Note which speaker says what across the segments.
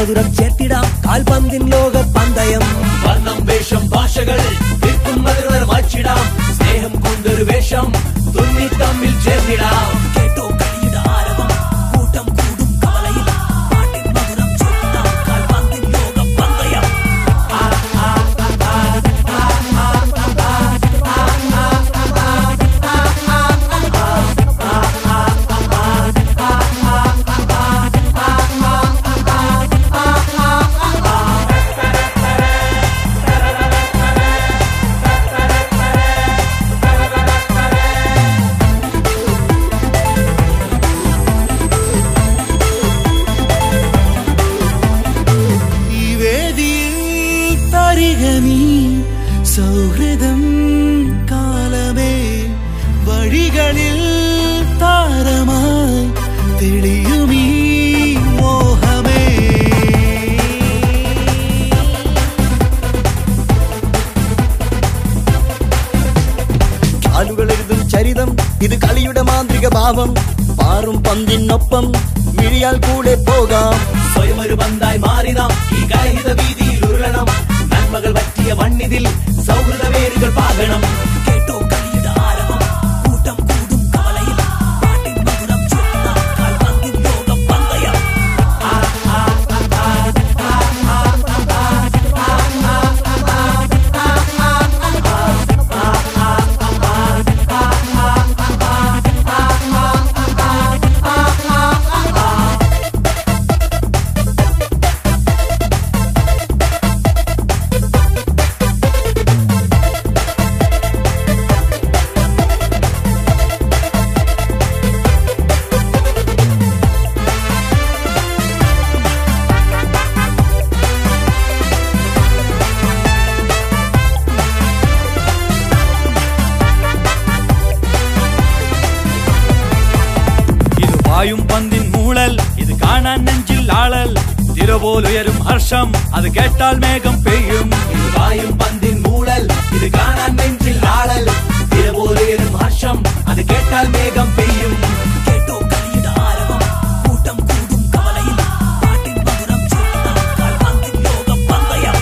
Speaker 1: മധുരം ചേർത്തിടാം കാൽപന്തിൻ ലോക പന്തയം
Speaker 2: വർണ്ണം വേഷം ഭാഷകൾ തീർക്കും മധുരർ മാച്ചിടാം സ്നേഹം കൊണ്ടൊരു വേഷം തുന്നി തമ്മിൽ ചേർന്നിടാം
Speaker 1: കേട്ടോ കളിയുടെ ആരവം കൂട്ടം കൂടും കവലയിൽ പാട്ടിൻ മധുരം ചേർത്തിടാം കാൽപന്തിൻ ലോക പന്തയം
Speaker 3: സൗഹൃദം കാലമേ വഴികളിൽ താരമായി തെളിയുമീ മോഹമേ കാലുകളെഴുതും ചരിതം ഇത് കളിയുടെ മാന്ത്രിക ഭാവം പാറും പന്തിനൊപ്പം മിഴിയാൽ കൂടെ പോകാം
Speaker 2: സ്വയം ഒരു പന്തായി മാറിനാം ഈ കായിക വീതിയിൽ ഉരുളണം നന്മകൾ പറ്റിയ മണ്ണിതിൽ സൗഹൃദ വേരുകൾ പാകണം
Speaker 1: കേട്ടോ കളിയുടെ ആരവം കൂട്ടം കൂടും കവലയിൽ പാട്ടിൻ മധുരം ചേർത്തിടാം കാൽപന്തിൻ ലോക പന്തയം
Speaker 3: വായും പന്തിൻ മൂളൽ ഇത് കാണാൻ നെഞ്ചിൽ ആളൽ തിരപോലുയരും ഹർഷം അത് കേട്ടാൽ മേഘം പെയ്യും
Speaker 2: ഇത് വായും പന്തിൻ മൂളൽ ഇത് കാണാൻ നെഞ്ചിൽ ആളൽ തിരപോലുയരും ഹർഷം അത് കേട്ടാൽ മേഘം പെയ്യും
Speaker 1: കേട്ടോ കളിയുടെ ആരവം കൂട്ടം കൂടും കവലയിൽ പാട്ടിൻ മധുരം ചേർത്തിടാം കാൽപന്തിൻ ലോക പന്തയം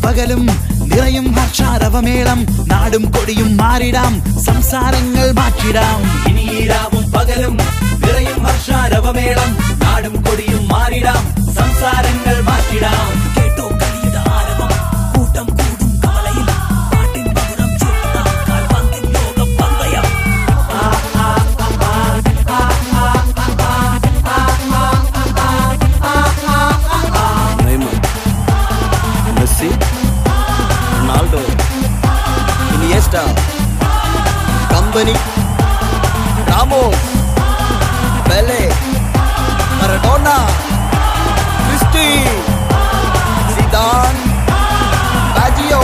Speaker 3: പകലും നിറയും ഹർഷാരവമേളം നാടും കൊടിയും മാറിടാം സംസാരങ്ങൾ മാറ്റിടാം
Speaker 2: ഇനി ഈരാവും പകലും നിറയും ഹർഷാരവമേളം നാടും കൊടിയും മാറിടാം സംസാരങ്ങൾ മാറ്റിടാം
Speaker 1: കേട്ടോ കളിയുടെ ആരവം കൂട്ടം കൂടും കവലയിൽ പാട്ടിൻ മധുരം ചേർത്തിടാം കാൽപന്തിൻ ലോക പന്തയം
Speaker 3: Messi Ronaldo Iniesta company Ramos Pele Maradona ക്രിസ്റ്റി സിഡാൻ ബാജിയോ